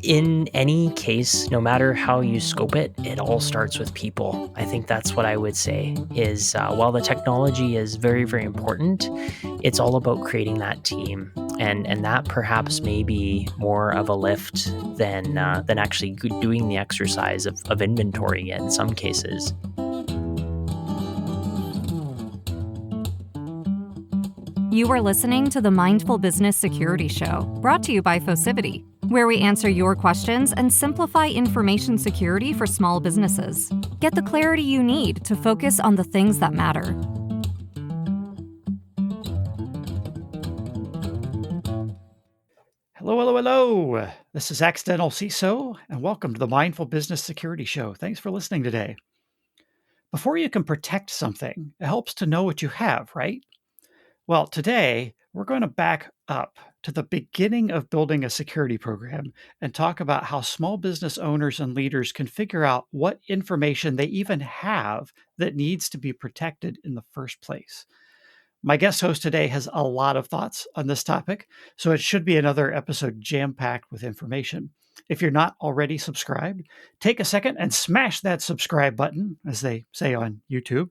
In any case, no matter how you scope it, it all starts with people. I think that's what I would say is while the technology is very, very important, it's all about creating that team. And that perhaps may be more of a lift than actually doing the exercise of inventorying it in some cases. You are listening to the Mindful Business Security Show, brought to you by Focivity, where we answer your questions and simplify information security for small businesses. Get the clarity you need to focus on the things that matter. Hello, hello, hello. This is Accidental CISO, and welcome to the Mindful Business Security Show. Thanks for listening today. Before you can protect something, it helps to know what you have, right? Well, today we're going to back up to the beginning of building a security program and talk about how small business owners and leaders can figure out what information they even have that needs to be protected in the first place. My guest host today has a lot of thoughts on this topic, so it should be another episode jam-packed with information. If you're not already subscribed, take a second and smash that subscribe button, as they say on YouTube.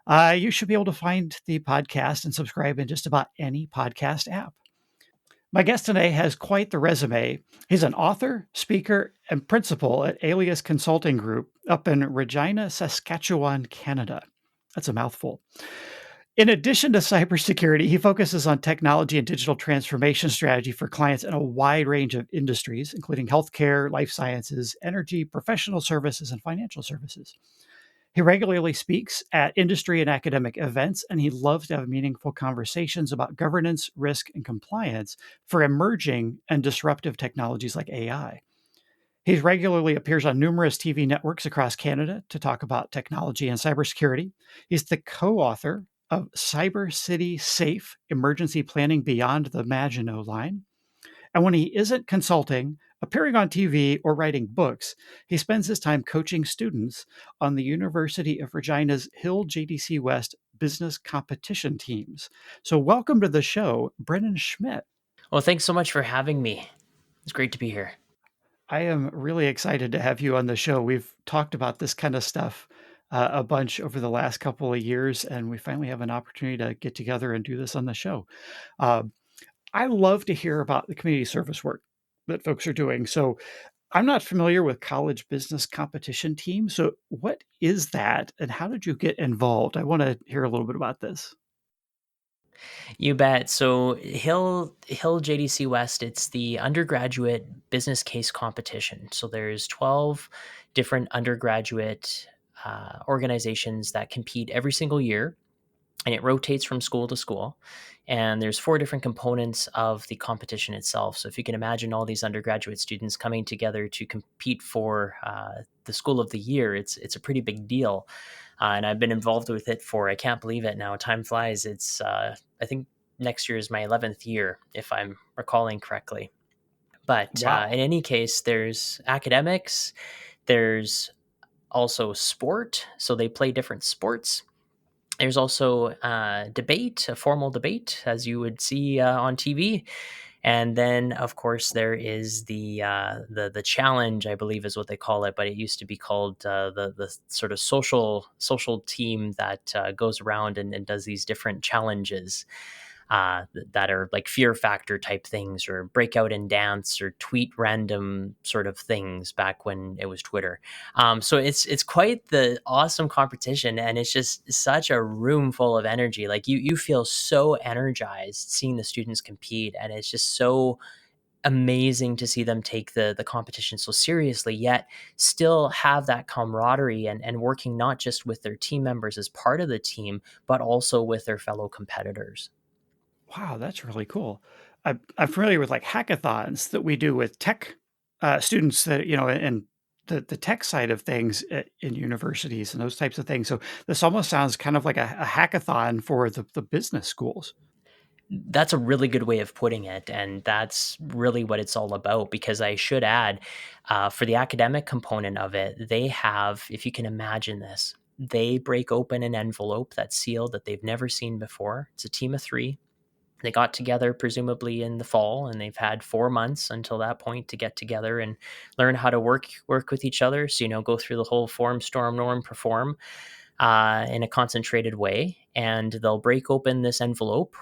You should be able to find the podcast and subscribe in just about any podcast app. My guest today has quite the resume. He's an author, speaker, and principal at ALEUS Consulting Group up in Regina, Saskatchewan, Canada. That's a mouthful. In addition to cybersecurity, he focuses on technology and digital transformation strategy for clients in a wide range of industries, including healthcare, life sciences, energy, professional services, and financial services. He regularly speaks at industry and academic events, and he loves to have meaningful conversations about governance, risk, and compliance for emerging and disruptive technologies like AI. He regularly appears on numerous TV networks across Canada to talk about technology and cybersecurity. He's the co-author of Cyber City Safe Emergency Planning Beyond the Maginot Line. And when he isn't consulting, appearing on TV, or writing books, he spends his time coaching students on the University of Regina's Hill JDC West business competition teams. So welcome to the show, Brennen Schmidt. Well, thanks so much for having me. It's great to be here. I am really excited to have you on the show. We've talked about this kind of stuff a bunch over the last couple of years, and we finally have an opportunity to get together and do this on the show. Uh, I love to hear about the community service work that folks are doing. So I'm not familiar with college business competition teams. So what is that, and how did you get involved? I want to hear a little bit about this. You bet. So Hill JDC West, it's the undergraduate business case competition. So there's 12 different undergraduate organizations that compete every single year, and it rotates from school to school. And there's 4 different components of the competition itself. So if you can imagine all these undergraduate students coming together to compete for the school of the year, it's a pretty big deal. And I've been involved with it for, I can't believe it now, time flies. It's, I think next year is my 11th year, if I'm recalling correctly. But Wow. in any case, there's academics, there's also sport. So they play different sports. There's also debate, a formal debate, as you would see on TV. And then, of course, there is the challenge, I believe, is what they call it, but it used to be called the sort of social team that goes around and does these different challenges that are like fear factor type things, or breakout and dance, or tweet random sort of things back when it was Twitter. So it's quite the awesome competition, and it's just such a room full of energy. Like you feel so energized seeing the students compete, and it's just so amazing to see them take the competition so seriously, yet still have that camaraderie and working not just with their team members as part of the team, but also with their fellow competitors. Wow, that's really cool. I'm familiar with like hackathons that we do with tech students that, and the tech side of things in universities and those types of things. So this almost sounds kind of like a hackathon for the business schools. That's a really good way of putting it. And that's really what it's all about. Because I should add, for the academic component of it, they have, if you can imagine this, they break open an envelope that's sealed that they've never seen before. It's a team of 3. They got together presumably in the fall, and they've had 4 months until that point to get together and learn how to work with each other. So, go through the whole form, storm, norm, perform in a concentrated way, and they'll break open this envelope.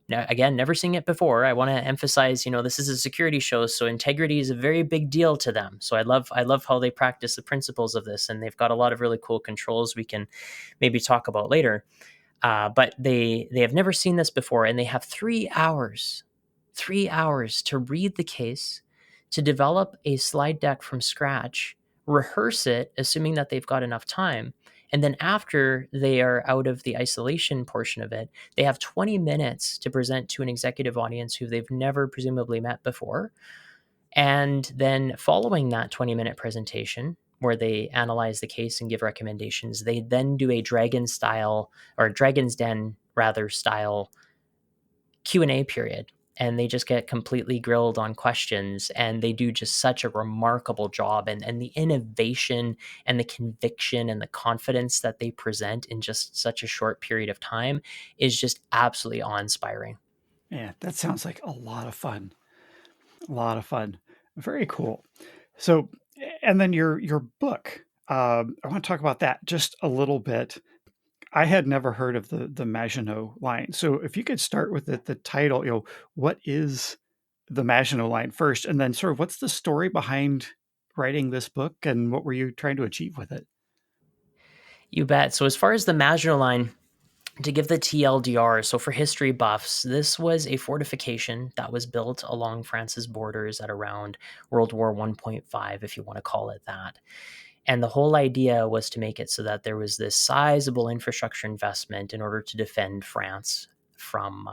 Now, again, never seen it before. I want to emphasize, this is a security show, so integrity is a very big deal to them. So I love how they practice the principles of this, and they've got a lot of really cool controls we can maybe talk about later. But they have never seen this before, and they have 3 hours to read the case, to develop a slide deck from scratch, rehearse it, assuming that they've got enough time. And then after they are out of the isolation portion of it, they have 20 minutes to present to an executive audience who they've never presumably met before. And then following that 20-minute presentation, where they analyze the case and give recommendations, they then do a Dragon's Den rather style Q&A period. And they just get completely grilled on questions, and they do just such a remarkable job. And the innovation and the conviction and the confidence that they present in just such a short period of time is just absolutely awe-inspiring. Yeah, that sounds like a lot of fun. A lot of fun. Very cool. So, and then your book. I want to talk about that just a little bit. I had never heard of the Maginot Line. So, if you could start with the title, what is the Maginot Line first, and then sort of what's the story behind writing this book, and what were you trying to achieve with it? You bet. So as far as the Maginot Line, to give the TLDR, so for history buffs, this was a fortification that was built along France's borders at around World War 1.5, if you want to call it that. And the whole idea was to make it so that there was this sizable infrastructure investment in order to defend France from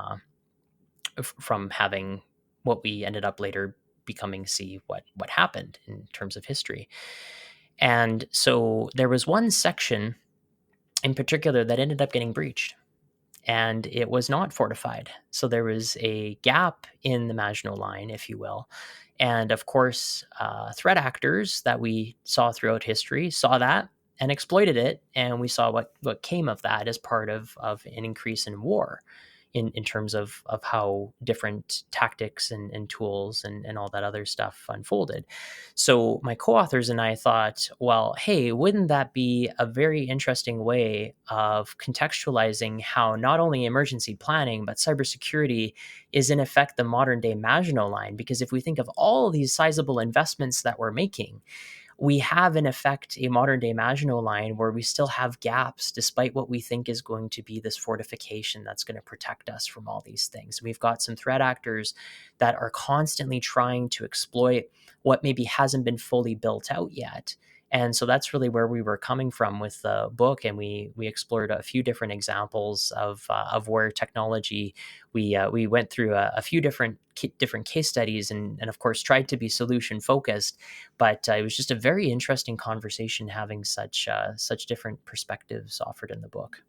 having what we ended up later becoming see what happened in terms of history. And so there was one section in particular that ended up getting breached, and it was not fortified. So there was a gap in the Maginot Line, if you will. And of course, threat actors that we saw throughout history saw that and exploited it. And we saw what came of that as part of an increase in war in terms of how different tactics and tools and all that other stuff unfolded. So my co-authors and I thought, well, hey, wouldn't that be a very interesting way of contextualizing how not only emergency planning, but cybersecurity is in effect the modern day Maginot Line? Because if we think of all of these sizable investments that we're making, we have in effect a modern day Maginot Line where we still have gaps despite what we think is going to be this fortification that's going to protect us from all these things. We've got some threat actors that are constantly trying to exploit what maybe hasn't been fully built out yet. And so that's really where we were coming from with the book, and we explored a few different examples of where technology. We went through a few different case studies, and of course tried to be solution focused. But it was just a very interesting conversation having such different perspectives offered in the book.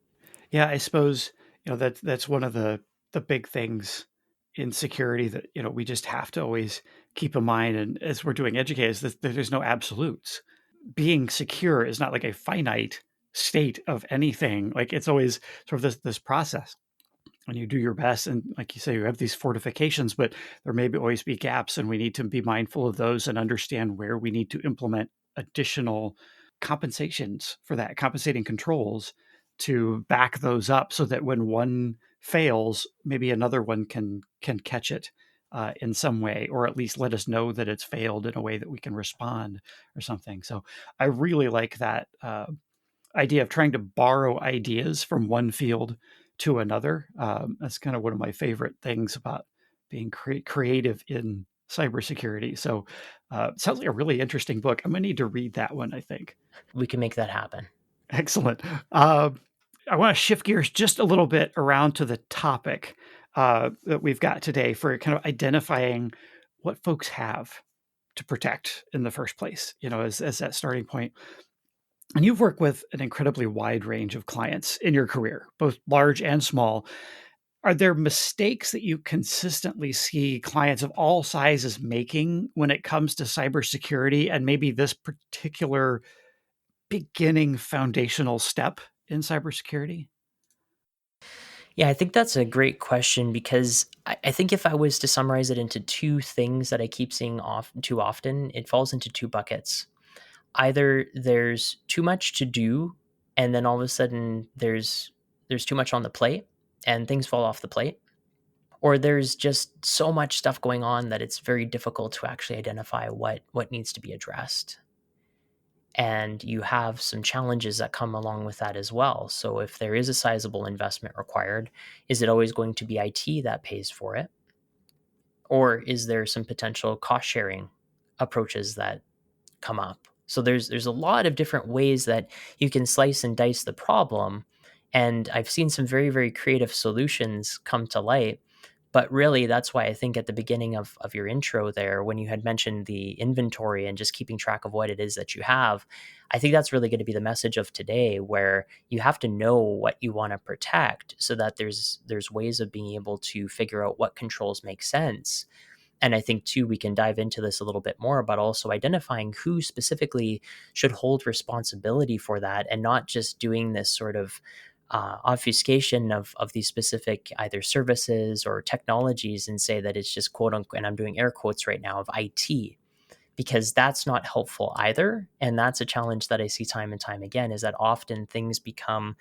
Yeah, I suppose that's one of the big things in security that we just have to always keep in mind, and as we're doing educate, is that there's no absolutes. Being secure is not like a finite state of anything. Like, it's always sort of this process, and you do your best, and like you say, you have these fortifications, but there may always be gaps, and we need to be mindful of those and understand where we need to implement additional compensations for that, compensating controls to back those up, so that when one fails, maybe another one can catch it in some way, or at least let us know that it's failed in a way that we can respond or something. So I really like that idea of trying to borrow ideas from one field to another. That's kind of one of my favorite things about being creative in cybersecurity. So sounds like a really interesting book. I'm going to need to read that one, I think. We can make that happen. Excellent. I want to shift gears just a little bit around to the topic that we've got today for kind of identifying what folks have to protect in the first place, as that starting point. And you've worked with an incredibly wide range of clients in your career, both large and small. Are there mistakes that you consistently see clients of all sizes making when it comes to cybersecurity, and maybe this particular beginning foundational step in cybersecurity? Yeah, I think that's a great question because I think if I was to summarize it into two things that I keep seeing too often, it falls into two buckets. Either there's too much to do, and then all of a sudden there's too much on the plate and things fall off the plate, or there's just so much stuff going on that it's very difficult to actually identify what needs to be addressed. And you have some challenges that come along with that as well. So if there is a sizable investment required, is it always going to be IT that pays for it? Or is there some potential cost sharing approaches that come up? So there's a lot of different ways that you can slice and dice the problem. And I've seen some very, very creative solutions come to light. But really, that's why I think at the beginning of your intro there, when you had mentioned the inventory and just keeping track of what it is that you have, I think that's really going to be the message of today, where you have to know what you want to protect so that there's ways of being able to figure out what controls make sense. And I think too, we can dive into this a little bit more, but also identifying who specifically should hold responsibility for that, and not just doing this sort of obfuscation of these specific either services or technologies and say that it's just quote unquote, and I'm doing air quotes right now, of IT, because that's not helpful either. And that's a challenge that I see time and time again, is that often things become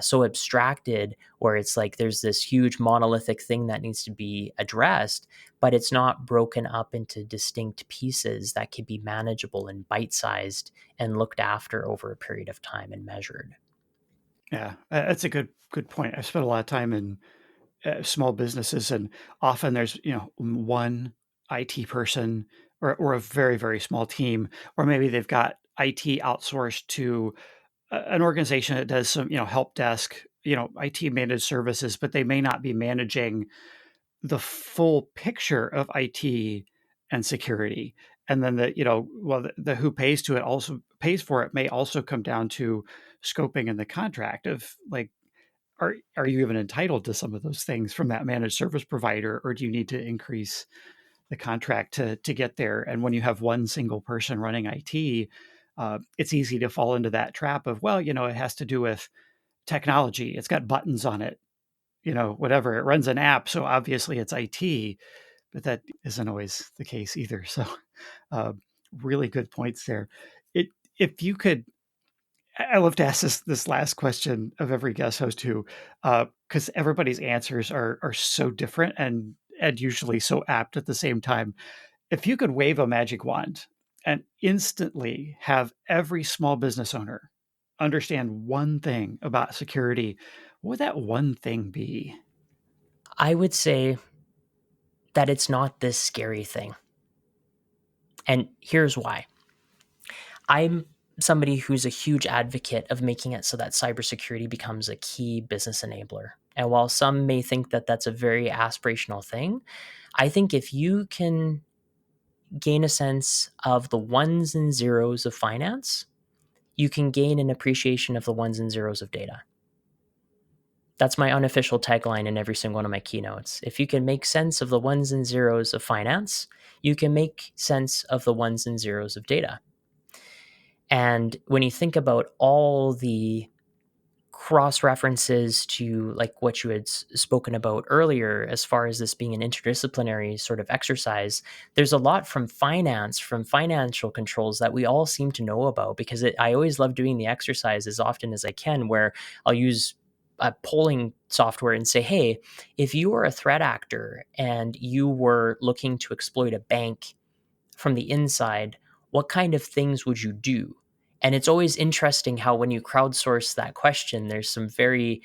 so abstracted, where it's like there's this huge monolithic thing that needs to be addressed, but it's not broken up into distinct pieces that can be manageable and bite-sized and looked after over a period of time and measured. Yeah, that's a good point. I've spent a lot of time in small businesses, and often there's one IT person or a very very small team, or maybe they've got IT outsourced to an organization that does some help desk, IT managed services, but they may not be managing the full picture of IT and security. And then the who pays to it also pays for it may also come down to scoping in the contract of like, are you even entitled to some of those things from that managed service provider, or do you need to increase the contract to get there? And when you have one single person running IT, it's easy to fall into that trap of, well, it has to do with technology. It's got buttons on it, whatever. It runs an app, so obviously it's IT, but that isn't always the case either. So, uh, really good points there. It if you could, I love to ask this last question of every guest host too, because everybody's answers are so different and usually so apt at the same time. If you could wave a magic wand and instantly have every small business owner understand one thing about security, what would that one thing be? I would say that it's not this scary thing. And here's why. I'm somebody who's a huge advocate of making it so that cybersecurity becomes a key business enabler. And while some may think that that's a very aspirational thing, I think if you can gain a sense of the ones and zeros of finance, you can gain an appreciation of the ones and zeros of data. That's my unofficial tagline in every single one of my keynotes. If you can make sense of the ones and zeros of finance, you can make sense of the ones and zeros of data. And when you think about all the cross references to like what you had spoken about earlier, as far as this being an interdisciplinary sort of exercise, there's a lot from finance, from financial controls that we all seem to know about, because I always love doing the exercise as often as I can, where I'll use a polling software and say, hey, if you were a threat actor and you were looking to exploit a bank from the inside, what kind of things would you do? And it's always interesting how when you crowdsource that question, there's some very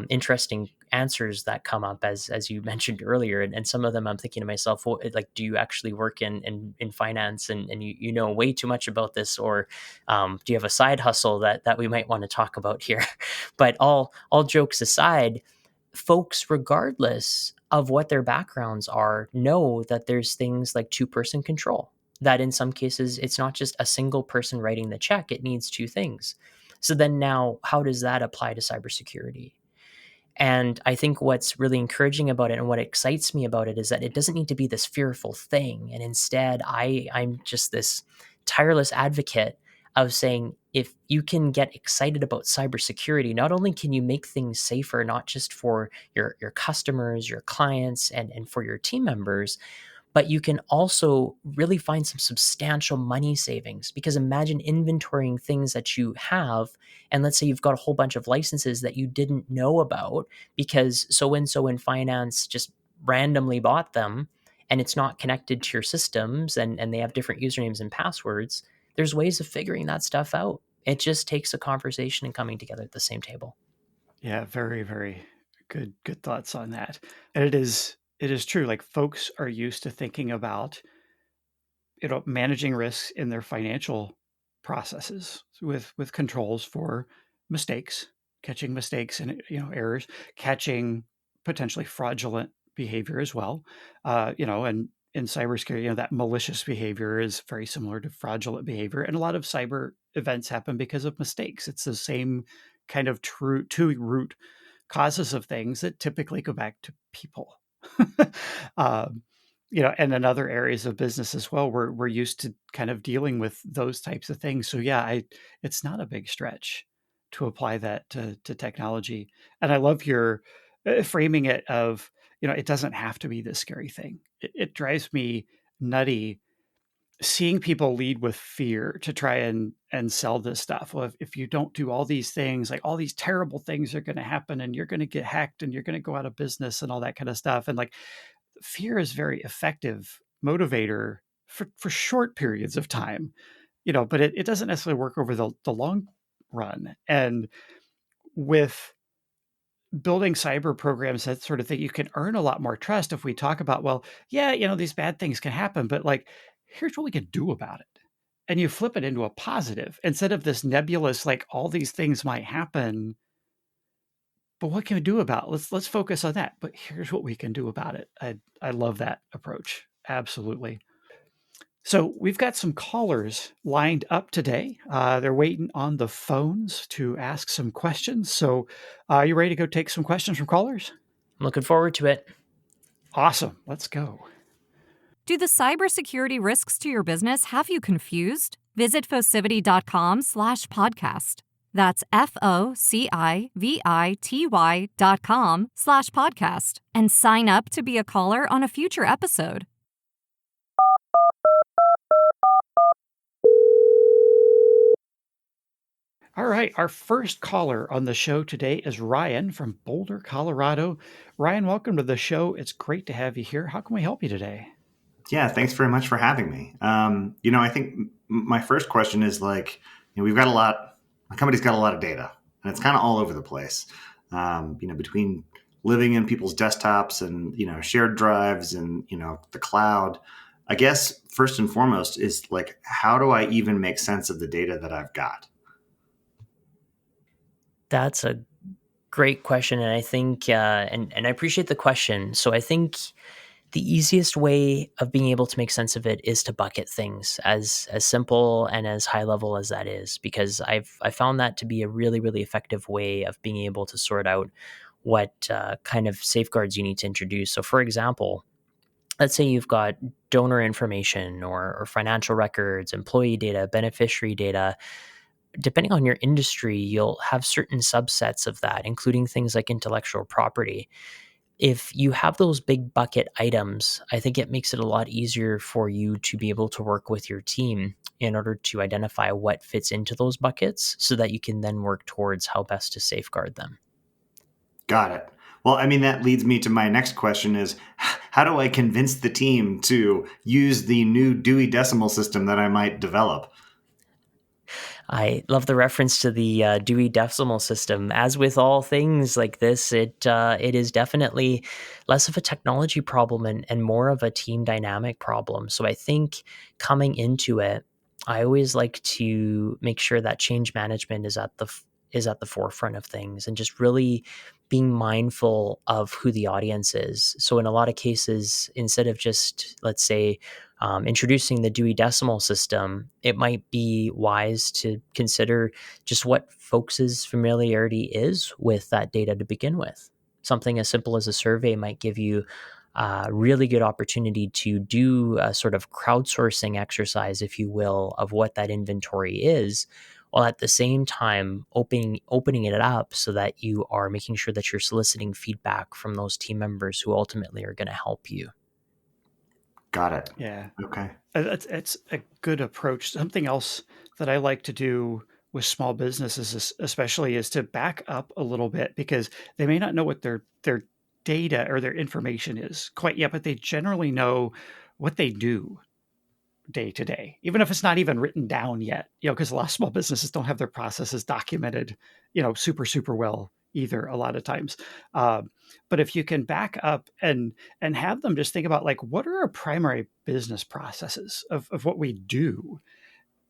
interesting answers that come up, as you mentioned earlier. And some of them I'm thinking to myself, well, like, do you actually work in finance and you know way too much about this? Or do you have a side hustle that we might want to talk about here? But all jokes aside, folks, regardless of what their backgrounds are, know that there's things like two-person control, that in some cases it's not just a single person writing the check, it needs two things. So then now, how does that apply to cybersecurity? And I think what's really encouraging about it and what excites me about it is that it doesn't need to be this fearful thing. And instead, I'm just this tireless advocate of saying, if you can get excited about cybersecurity, not only can you make things safer, not just for your customers, your clients, and for your team members, but you can also really find some substantial money savings. Because imagine inventorying things that you have, and let's say you've got a whole bunch of licenses that you didn't know about because so and so in finance just randomly bought them, and it's not connected to your systems, and they have different usernames and passwords. There's ways of figuring that stuff out. It just takes a conversation and coming together at the same table. Yeah, very, very good thoughts on that. And it is true. Like folks are used to thinking about managing risks in their financial processes with controls for mistakes, catching mistakes and errors, catching potentially fraudulent behavior as well. And in cybersecurity, that malicious behavior is very similar to fraudulent behavior, and a lot of cyber events happen because of mistakes. It's the same kind of true two root causes of things that typically go back to people. um, and in other areas of business as well, we're used to kind of dealing with those types of things. So yeah, it's not a big stretch to apply that to technology. And I love your framing it of, it doesn't have to be this scary thing. It drives me nutty seeing people lead with fear to try and sell this stuff. Well, if you don't do all these things, like all these terrible things are going to happen and you're going to get hacked and you're going to go out of business and all that kind of stuff. And like fear is very effective motivator for short periods of time, but it doesn't necessarily work over the long run. And with building cyber programs, that sort of thing, you can earn a lot more trust if we talk about, well, yeah, these bad things can happen, but like, here's what we can do about it. And you flip it into a positive instead of this nebulous, like all these things might happen, but what can we do about it? Let's focus on that. But here's what we can do about it. I love that approach. Absolutely. So we've got some callers lined up today. They're waiting on the phones to ask some questions. So are you ready to go take some questions from callers? I'm looking forward to it. Awesome. Let's go. Do the cybersecurity risks to your business have you confused? Visit Focivity.com/podcast. That's FOCIVITY.com/podcast and sign up to be a caller on a future episode. All right. Our first caller on the show today is Ryan from Boulder, Colorado. Ryan, welcome to the show. It's great to have you here. How can we help you today? Yeah, thanks very much for having me. I think my first question is like, we've got my company's got a lot of data and it's kind of all over the place. Between living in people's desktops and, shared drives and, the cloud. I guess first and foremost is like, how do I even make sense of the data that I've got? That's a great question, and I think, and I appreciate the question. So I think the easiest way of being able to make sense of it is to bucket things as simple and as high level as that is, because I found that to be a really, really effective way of being able to sort out what kind of safeguards you need to introduce. So, for example, let's say you've got donor information or financial records, employee data, beneficiary data. Depending on your industry, you'll have certain subsets of that, including things like intellectual property. If you have those big bucket items, I think it makes it a lot easier for you to be able to work with your team in order to identify what fits into those buckets so that you can then work towards how best to safeguard them. Got it. Well, that leads me to my next question is, how do I convince the team to use the new Dewey Decimal System that I might develop? I love the reference to the Dewey Decimal System. As with all things like this, it is definitely less of a technology problem and more of a team dynamic problem. So I think coming into it, I always like to make sure that change management is at the forefront of things, and just really being mindful of who the audience is. So in a lot of cases, instead of just, let's say, introducing the Dewey Decimal System, it might be wise to consider just what folks' familiarity is with that data to begin with. Something as simple as a survey might give you a really good opportunity to do a sort of crowdsourcing exercise, if you will, of what that inventory is, while at the same time opening it up so that you are making sure that you're soliciting feedback from those team members who ultimately are going to help you. Got it. Yeah. Okay. It's a good approach. Something else that I like to do with small businesses, especially, is to back up a little bit, because they may not know what their data or their information is quite yet, but they generally know what they do day to day, even if it's not even written down yet. Because a lot of small businesses don't have their processes documented, super well either. A lot of times, but if you can back up and have them just think about, like, what are our primary business processes of what we do,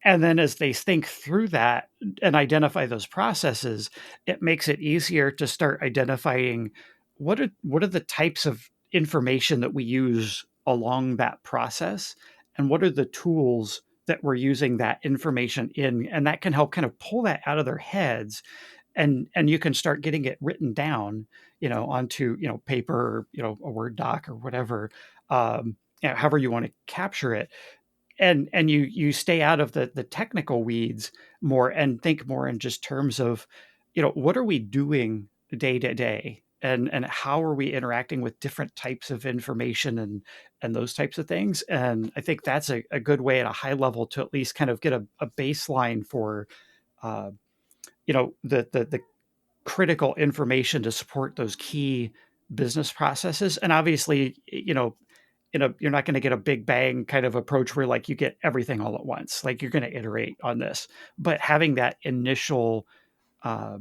and then as they think through that and identify those processes, it makes it easier to start identifying what are the types of information that we use along that process, and what are the tools that we're using that information in, and that can help kind of pull that out of their heads, and you can start getting it written down, onto, paper, or, a Word doc or whatever, however you want to capture it, and you stay out of the technical weeds more, and think more in just terms of, what are we doing day to day, and how are we interacting with different types of information, and those types of things. And I think that's a good way at a high level to at least kind of get a baseline for, uh, the critical information to support those key business processes. And obviously, you're not going to get a big bang kind of approach where, like, you get everything all at once. Like, you're going to iterate on this, but having that initial uh,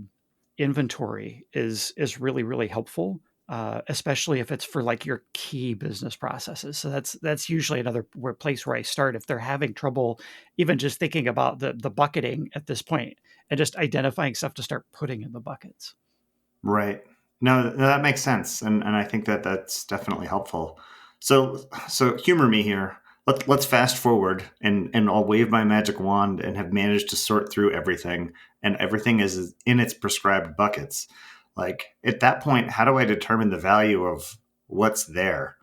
inventory is really, really helpful, especially if it's for, like, your key business processes. So that's usually another place where I start if they're having trouble even just thinking about the bucketing at this point, and just identifying stuff to start putting in the buckets. Right. No, that makes sense, and I think that that's definitely helpful. So humor me here. Let's fast forward, and I'll wave my magic wand and have managed to sort through everything, and everything is in its prescribed buckets. Like, at that point, how do I determine the value of what's there?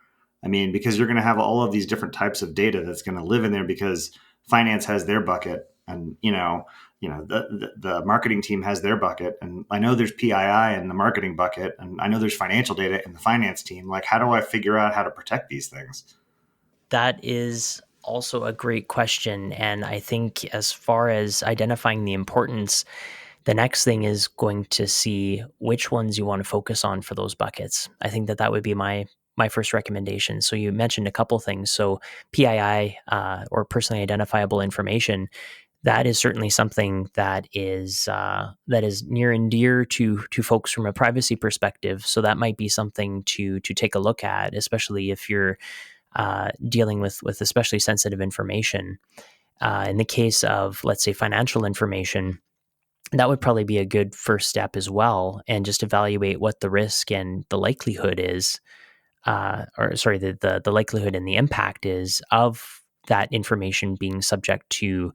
I mean, because you're going to have all of these different types of data that's going to live in there, because finance has their bucket, and the marketing team has their bucket, and I know there's PII in the marketing bucket, and I know there's financial data in the finance team. Like, how do I figure out how to protect these things? That is also a great question. And I think as far as identifying the importance, the next thing is going to see which ones you want to focus on for those buckets. I think that would be my first recommendation. So you mentioned a couple things. So PII, or personally identifiable information, that is certainly something that is near and dear to folks from a privacy perspective. So that might be something to take a look at, especially if you're dealing with especially sensitive information. In the case of, let's say, financial information, that would probably be a good first step as well, and just evaluate what the risk and the likelihood is, or sorry, the likelihood and the impact is of that information being subject to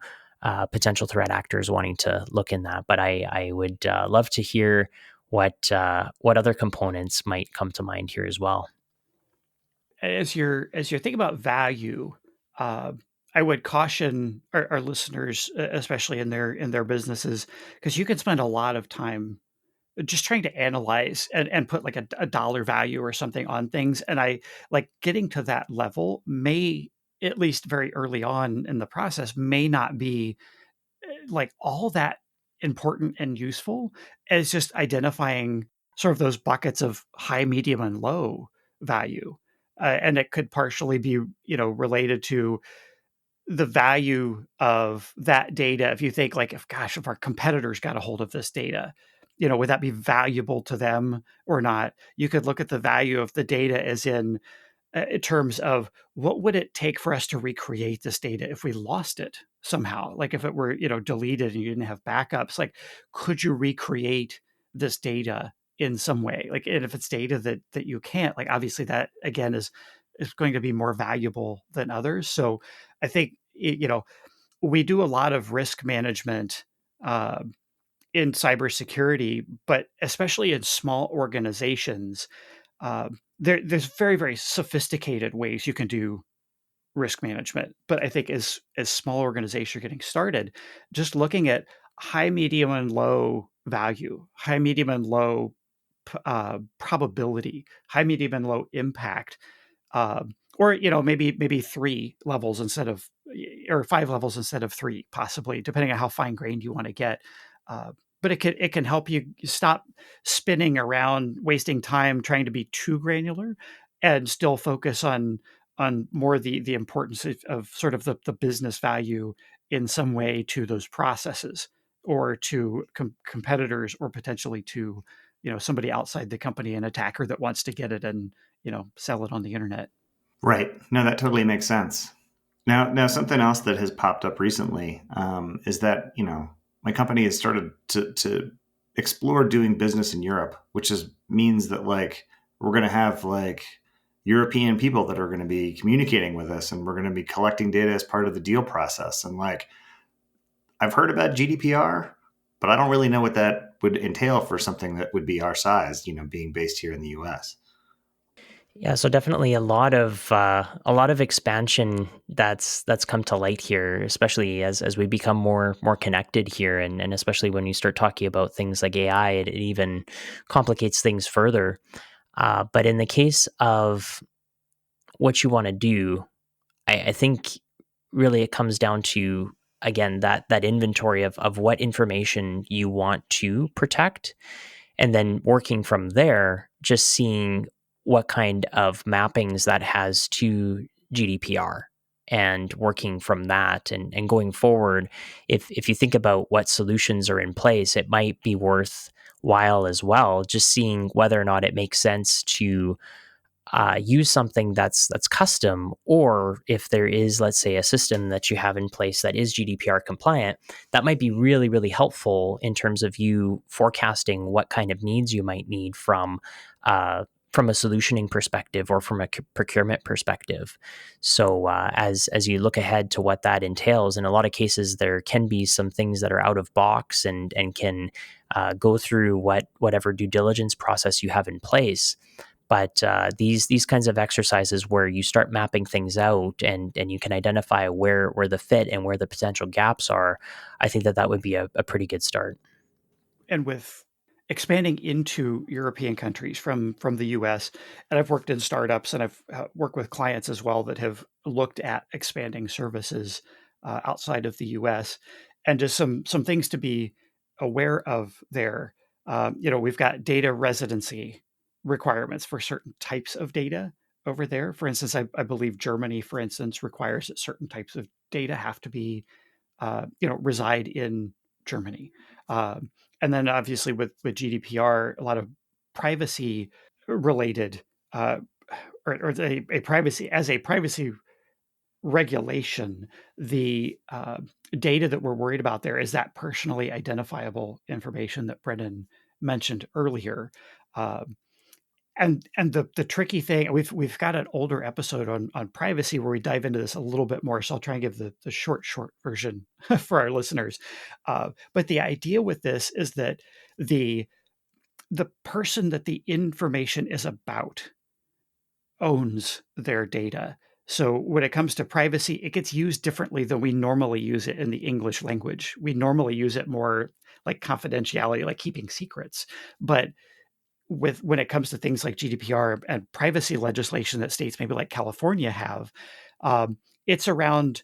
potential threat actors wanting to look in that. But I would love to hear what other components might come to mind here as well. As you're thinking about value, uh, I would caution our listeners, especially in their businesses, because you can spend a lot of time just trying to analyze and put, like, a dollar value or something on things. And I like getting to that level may, at least very early on in the process, may not be like all that important and useful, as just identifying sort of those buckets of high, medium, and low value. And it could partially be, related to the value of that data. If you think, like, if our competitors got a hold of this data, would that be valuable to them or not? You could look at the value of the data as in terms of what would it take for us to recreate this data if we lost it somehow, like if it were, deleted and you didn't have backups. Like, could you recreate this data in some way? Like, and if it's data that you can't, like, obviously that again is going to be more valuable than others. So I think, we do a lot of risk management uh, in cybersecurity, but especially in small organizations, there's very, very sophisticated ways you can do risk management. But I think as small organizations are getting started, just looking at high, medium, and low value, high, medium, and low probability, high, medium, and low impact, or maybe 3 levels instead of, or 5 levels instead of 3, possibly, depending on how fine grained you want to get. Uh, but it can help you stop spinning around, wasting time trying to be too granular, and still focus on more the importance of sort of the business value in some way to those processes, or to competitors, or potentially to somebody outside the company, an attacker that wants to get it and sell it on the internet. Right. No, that totally makes sense. Now, something else that has popped up recently is that my company has started to explore doing business in Europe, which means that like we're going to have like European people that are going to be communicating with us, and we're going to be collecting data as part of the deal process. And like I've heard about GDPR, but I don't really know what that would entail for something that would be our size, being based here in the U.S. Yeah, so definitely a lot of expansion that's come to light here, especially as we become more connected here, and especially when you start talking about things like AI, it even complicates things further. But in the case of what you want to do, I think really it comes down to, again, that inventory of what information you want to protect, and then working from there, just seeing what kind of mappings that has to GDPR, and working from that, and going forward. If you think about what solutions are in place, it might be worthwhile as well, just seeing whether or not it makes sense to use something that's custom, or if there is, let's say, a system that you have in place that is GDPR compliant, that might be really, really helpful in terms of you forecasting what kind of needs you might need from a solutioning perspective, or from a procurement perspective. So as you look ahead to what that entails, in a lot of cases, there can be some things that are out of box, and can go through whatever due diligence process you have in place. But these kinds of exercises where you start mapping things out, and you can identify where the fit and where the potential gaps are, I think that would be a pretty good start. And with expanding into European countries from the US, and I've worked in startups, and I've worked with clients as well that have looked at expanding services outside of the US, and just some things to be aware of there. We've got data residency requirements for certain types of data over there. For instance, I believe Germany, for instance, requires that certain types of data have to be reside in Germany. And then obviously with GDPR, a lot of privacy related, uh, or a privacy regulation, the data that we're worried about there is that personally identifiable information that Brennan mentioned earlier. Uh, and the tricky thing, we've got an older episode on privacy where we dive into this a little bit more, so I'll try and give the short version for our listeners. But the idea with this is that the the person that the information is about owns their data. So when it comes to privacy, it gets used differently than we normally use it in the English language. We normally use it more like confidentiality, like keeping secrets. But when it comes to things like GDPR and privacy legislation that states maybe like California have, it's around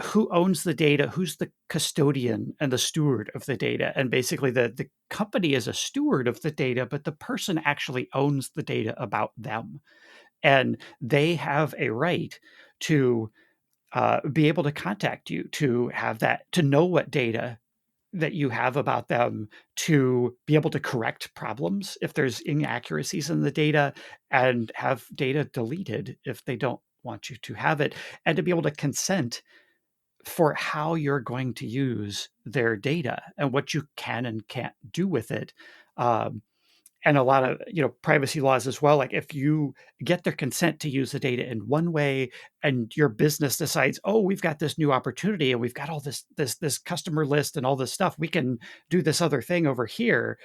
who owns the data, who's the custodian and the steward of the data. And basically the company is a steward of the data, but the person actually owns the data about them. And they have a right to be able to contact you, to have that, to know what data that you have about them, to be able to correct problems if there's inaccuracies in the data, and have data deleted if they don't want you to have it, and to be able to consent for how you're going to use their data and what you can and can't do with it. Um, and a lot of privacy laws as well, like if you get their consent to use the data in one way, and your business decides, oh, we've got this new opportunity, and we've got all this customer list and all this stuff, we can do this other thing over here,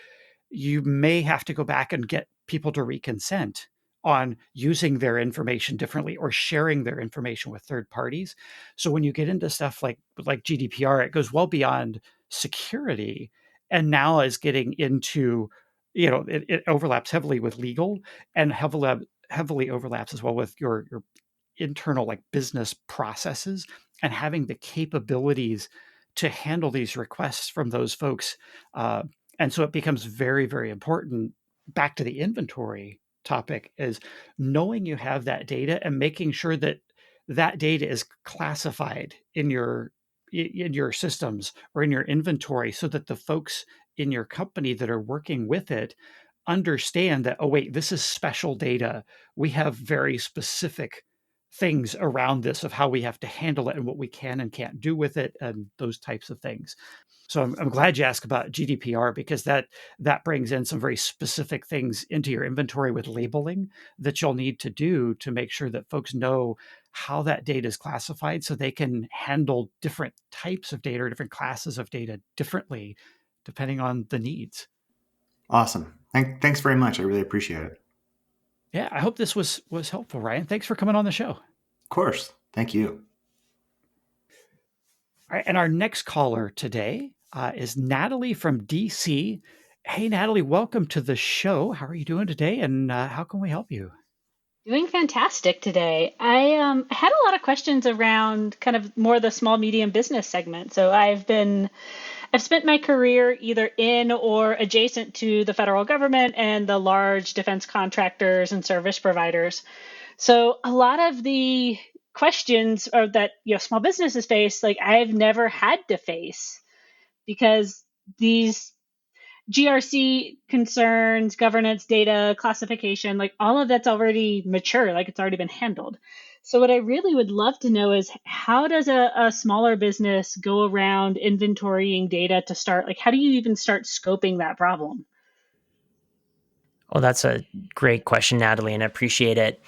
you may have to go back and get people to reconsent on using their information differently, or sharing their information with third parties. So when you get into stuff like GDPR, it goes well beyond security, and now is getting into, it overlaps heavily with legal, and heavily overlaps as well with your internal like business processes, and having the capabilities to handle these requests from those folks. And so it becomes very, very important. Back to the inventory topic, is knowing you have that data and making sure that that data is classified in your systems or in your inventory, so that the folks in your company that are working with it understand that, oh wait, this is special data. We have very specific things around this of how we have to handle it and what we can and can't do with it, and those types of things. So I'm glad you asked about GDPR, because that brings in some very specific things into your inventory with labeling that you'll need to do to make sure that folks know how that data is classified, so they can handle different types of data or different classes of data differently depending on the needs. Awesome. Thanks very much. I really appreciate it. Yeah, I hope this was helpful, Ryan. Thanks for coming on the show. Of course. Thank you. All right, and our next caller today is Natalie from DC. Hey, Natalie, welcome to the show. How are you doing today, and how can we help you? Doing fantastic today. I had a lot of questions around kind of more the small medium business segment. So I've spent my career either in or adjacent to the federal government and the large defense contractors and service providers. So a lot of the questions are that small businesses face, like I've never had to face, because these GRC concerns, governance, data, classification, like all of that's already mature, like it's already been handled. So what I really would love to know is, how does a smaller business go around inventorying data to start, like how do you even start scoping that problem? Oh, that's a great question, Natalie, and I appreciate it.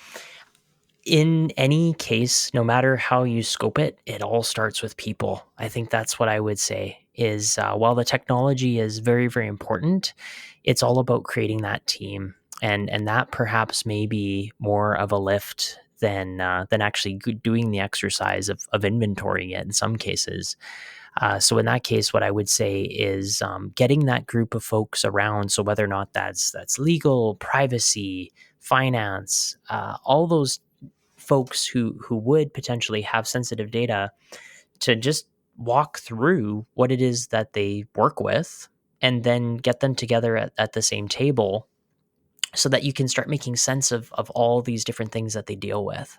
In any case, no matter how you scope it, it all starts with people. I think that's what I would say is, while the technology is very, very important, it's all about creating that team. And that perhaps may be more of a lift than actually doing the exercise of inventorying it in some cases. So in that case, what I would say is, getting that group of folks around. So whether or not that's legal, privacy, finance, all those folks who would potentially have sensitive data, to just walk through what it is that they work with, and then get them together at the same table, so that you can start making sense of all these different things that they deal with.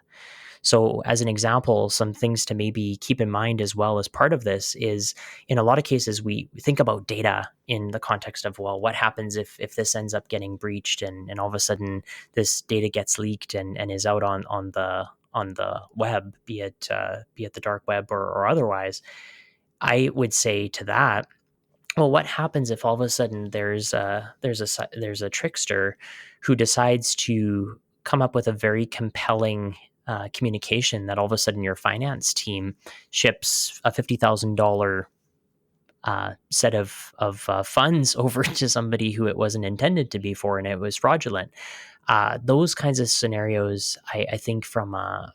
So, as an example, some things to maybe keep in mind as well as part of this is, in a lot of cases, we think about data in the context of, well, what happens if this ends up getting breached, and all of a sudden this data gets leaked and is out on the web, be it the dark web or otherwise. I would say to that, well, what happens if all of a sudden there's a trickster who decides to come up with a very compelling communication that all of a sudden your finance team ships a $50,000 set of funds over to somebody who it wasn't intended to be for, and it was fraudulent. Those kinds of scenarios, I think, from a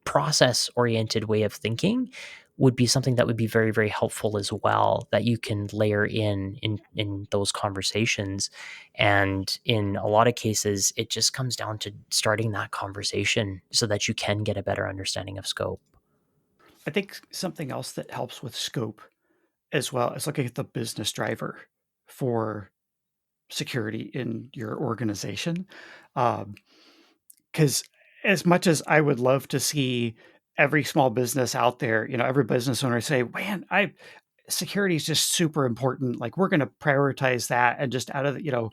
process oriented way of thinking, would be something that would be very, very helpful as well, that you can layer in those conversations. And in a lot of cases, it just comes down to starting that conversation so that you can get a better understanding of scope. I think something else that helps with scope as well is looking at the business driver for security in your organization. Because as much as I would love to see every small business out there, every business owner say, man, security is just super important. Like, we're going to prioritize that, and just out of the,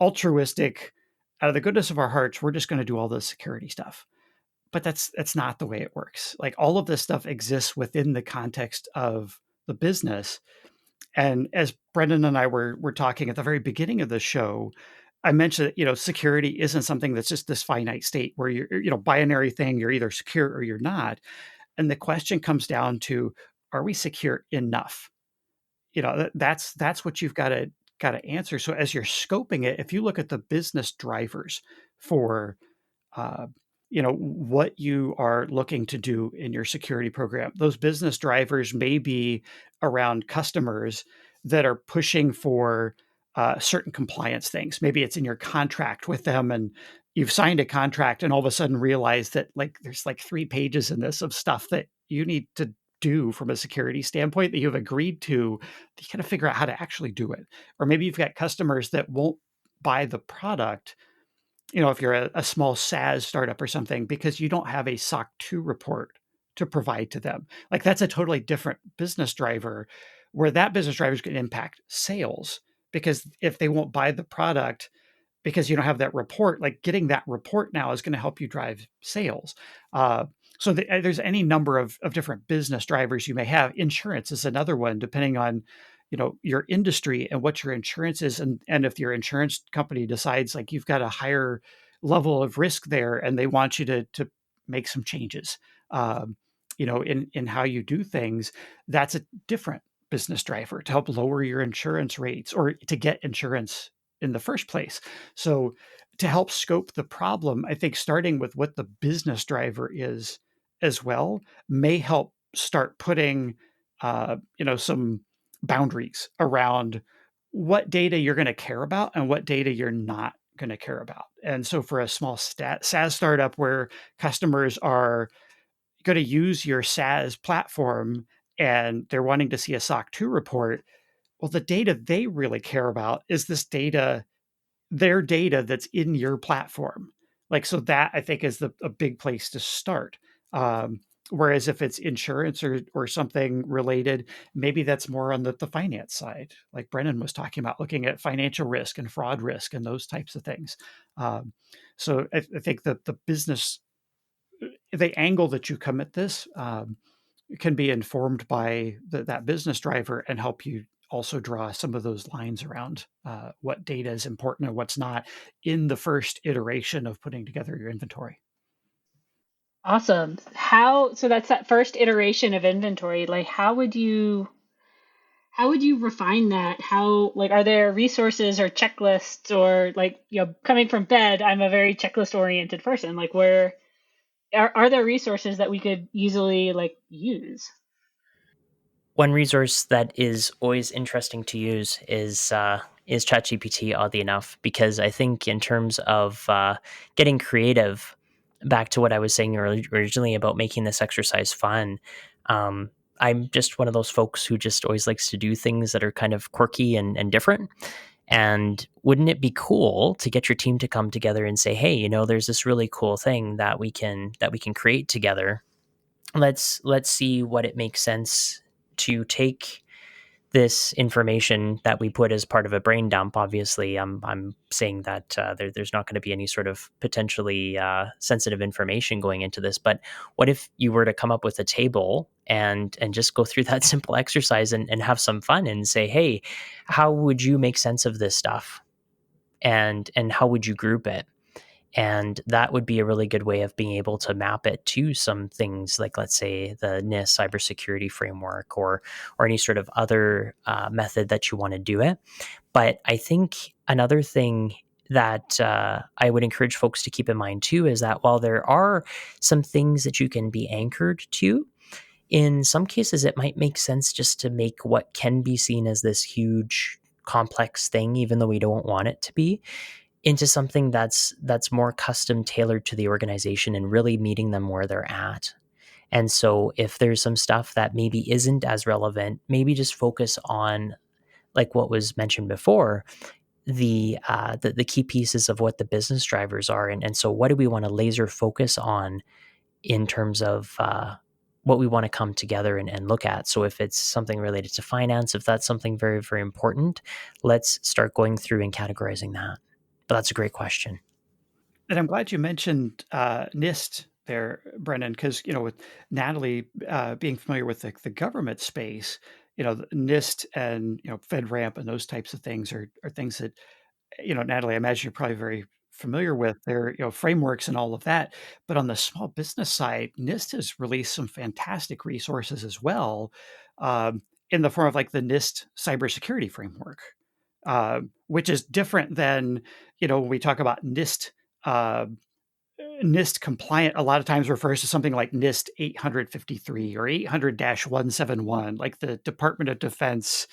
altruistic, out of the goodness of our hearts, we're just going to do all the security stuff. But that's not the way it works. Like, all of this stuff exists within the context of the business. And as Brendan and I were talking at the very beginning of the show, I mentioned that, security isn't something that's just this finite state where you're, binary thing, you're either secure or you're not. And the question comes down to, are we secure enough? That's what you've got to answer. So as you're scoping it, if you look at the business drivers for, uh, what you are looking to do in your security program. Those business drivers may be around customers that are pushing for certain compliance things. Maybe it's in your contract with them, and you've signed a contract and all of a sudden realize that there's 3 pages in this of stuff that you need to do from a security standpoint that you've agreed to. You got to figure out how to actually do it. Or maybe you've got customers that won't buy the product, if you're a small SaaS startup or something, because you don't have a SOC 2 report to provide to them. That's a totally different business driver, where that business driver is going to impact sales, because if they won't buy the product because you don't have that report, getting that report now is going to help you drive sales. There's any number of different business drivers you may have. Insurance is another one, depending on your industry and what your insurance is, and if your insurance company decides you've got a higher level of risk there and they want you to make some changes in how you do things. That's a different business driver to help lower your insurance rates or to get insurance in the first place. So to help scope the problem, I think starting with what the business driver is as well may help start putting some boundaries around what data you're going to care about and what data you're not going to care about. And so for a small SaaS startup where customers are going to use your SaaS platform and they're wanting to see a SOC 2 report, well, the data they really care about is their data that's in your platform. So that I think is a big place to start. Whereas if it's insurance or something related, maybe that's more on the finance side, like Brennen was talking about, looking at financial risk and fraud risk and those types of things. So I think that the business, the angle that you come at this can be informed by that business driver and help you also draw some of those lines around what data is important and what's not in the first iteration of putting together your inventory. Awesome. So that's that first iteration of inventory. How would you refine that? Are there resources or checklists, or coming from Fed, I'm a very checklist oriented person. Where are there resources that we could easily use? One resource that is always interesting to use is ChatGPT, oddly enough, because I think in terms of getting creative, back to what I was saying originally about making this exercise fun. I'm just one of those folks who just always likes to do things that are kind of quirky and different. And wouldn't it be cool to get your team to come together and say, "Hey, there's this really cool thing that we can create together. Let's see what it makes sense to take this information that we put as part of a brain dump." Obviously, I'm saying that there's not going to be any sort of potentially sensitive information going into this. But what if you were to come up with a table and just go through that simple exercise and have some fun and say, "Hey, how would you make sense of this stuff? And how would you group it?" And that would be a really good way of being able to map it to some things like, let's say, the NIST cybersecurity framework, or any sort of other method that you want to do it. But I think another thing that I would encourage folks to keep in mind too is that while there are some things that you can be anchored to, in some cases it might make sense just to make what can be seen as this huge complex thing, even though we don't want it to be, into something that's more custom tailored to the organization and really meeting them where they're at. And so if there's some stuff that maybe isn't as relevant, maybe just focus on, like what was mentioned before, the key pieces of what the business drivers are. And so what do we want to laser focus on in terms of what we want to come together and look at. So if it's something related to finance, if that's something very, very important, let's start going through and categorizing that. But that's a great question. And I'm glad you mentioned NIST there, Brennan, because with Natalie being familiar with the government space, the NIST and FedRAMP and those types of things are things that Natalie, I imagine you're probably very familiar with their frameworks and all of that. But on the small business side, NIST has released some fantastic resources as well, in the form of the NIST cybersecurity framework, which is different than when we talk about NIST uh, NIST compliant a lot of times refers to something like NIST 853 or 800-171, like the Department of Defense,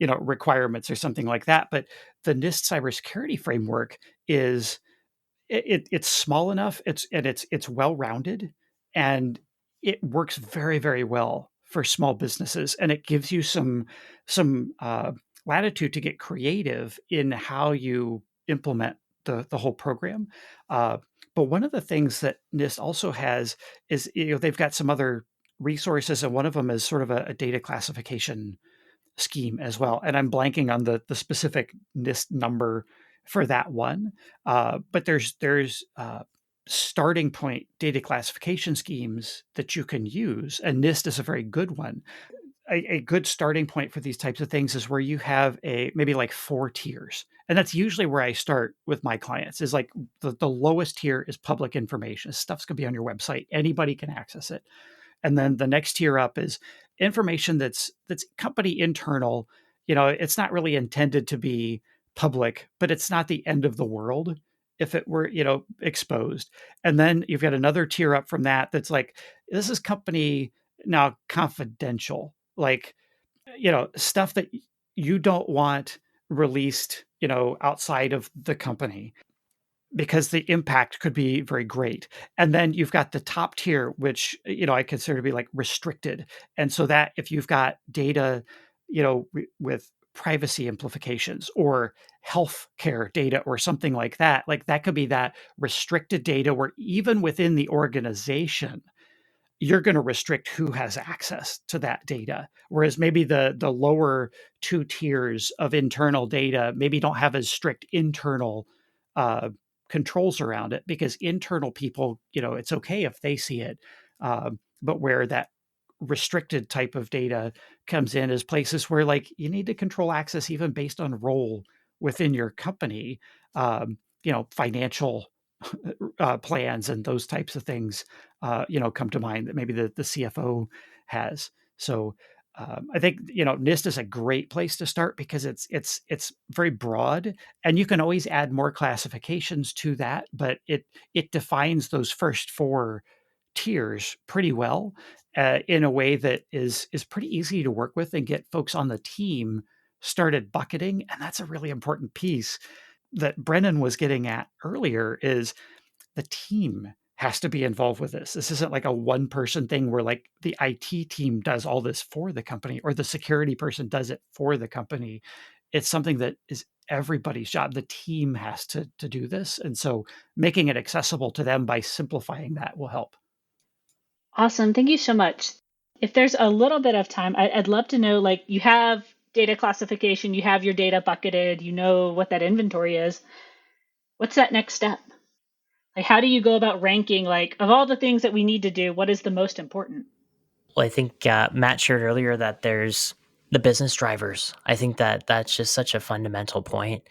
requirements or something like that. But the NIST cybersecurity framework is it's small enough, it's well-rounded, and it works very, very well for small businesses, and it gives you some latitude to get creative in how you implement the whole program. Uh, but one of the things that NIST also has is, they've got some other resources, and one of them is sort of a data classification scheme as well. And I'm blanking on the specific NIST number for that one. But there's starting point data classification schemes that you can use, and NIST is a very good one. A good starting point for these types of things is where you have maybe like 4 tiers. And that's usually where I start with my clients, is like the lowest tier is public information. Stuff's gonna be on your website. Anybody can access it. And then the next tier up is information that's company internal. It's not really intended to be public, but it's not the end of the world if it were, exposed. And then you've got another tier up from that that's like, this is company now confidential, like, stuff that you don't want released, outside of the company, because the impact could be very great. And then you've got the top tier, which, I consider to be like restricted. And so that if you've got data, with privacy implications or healthcare data or something like that could be that restricted data where even within the organization, you're going to restrict who has access to that data. Whereas maybe the lower 2 tiers of internal data maybe don't have as strict internal uh, controls around it, because internal people, it's okay if they see it. But where that restricted type of data comes in is places where, like, you need to control access even based on role within your company, financial plans and those types of things, come to mind that maybe the CFO has. So I think, NIST is a great place to start because it's very broad, and you can always add more classifications to that, but it defines those first 4 tiers pretty well, in a way that is pretty easy to work with and get folks on the team started bucketing. And that's a really important piece that Brennan was getting at earlier, is the team has to be involved with this. This isn't like a one person thing where, like, the IT team does all this for the company or the security person does it for the company. It's something that is everybody's job. The team has to do this. And so making it accessible to them by simplifying that will help. Awesome. Thank you so much. If there's a little bit of time, I'd love to know, like, you have data classification, you have your data bucketed, you know what that inventory is. What's that next step? Like, how do you go about ranking, like, of all the things that we need to do, what is the most important? Well, I think Matt shared earlier that there's the business drivers. I think that that's just such a fundamental point.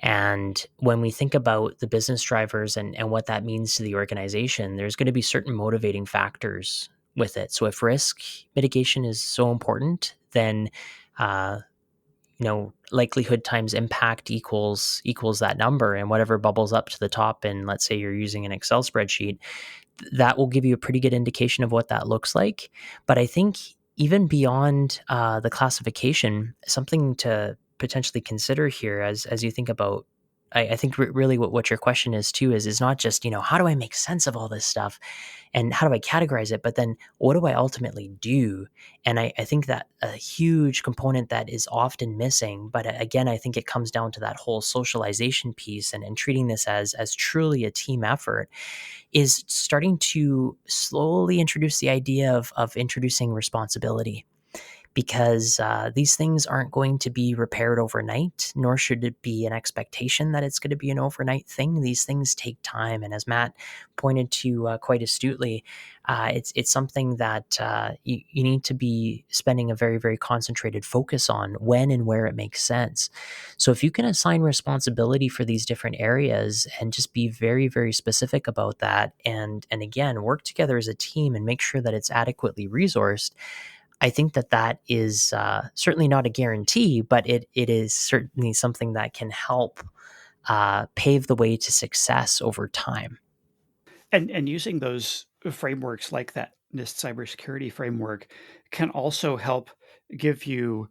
And when we think about the business drivers and what that means to the organization, there's going to be certain motivating factors with it. So if risk mitigation is so important, then uh, likelihood times impact equals that number, and whatever bubbles up to the top. And let's say you're using an Excel spreadsheet, that will give you a pretty good indication of what that looks like. But I think even beyond the classification, something to potentially consider here as you think about, I think really what your question is too is not just, how do I make sense of all this stuff and how do I categorize it, but then what do I ultimately do? And I think that a huge component that is often missing, but again, I think it comes down to that whole socialization piece and treating this as truly a team effort, is starting to slowly introduce the idea of introducing responsibility, because these things aren't going to be repaired overnight, nor should it be an expectation that it's going to be an overnight thing. These things take time, and as Matt pointed to quite astutely, it's something that you need to be spending a very, very concentrated focus on when and where it makes sense. So if you can assign responsibility for these different areas and just be very, very specific about that, and again work together as a team and make sure that it's adequately resourced, I think that is certainly not a guarantee, but it is certainly something that can help pave the way to success over time. And using those frameworks like that NIST cybersecurity framework can also help give you,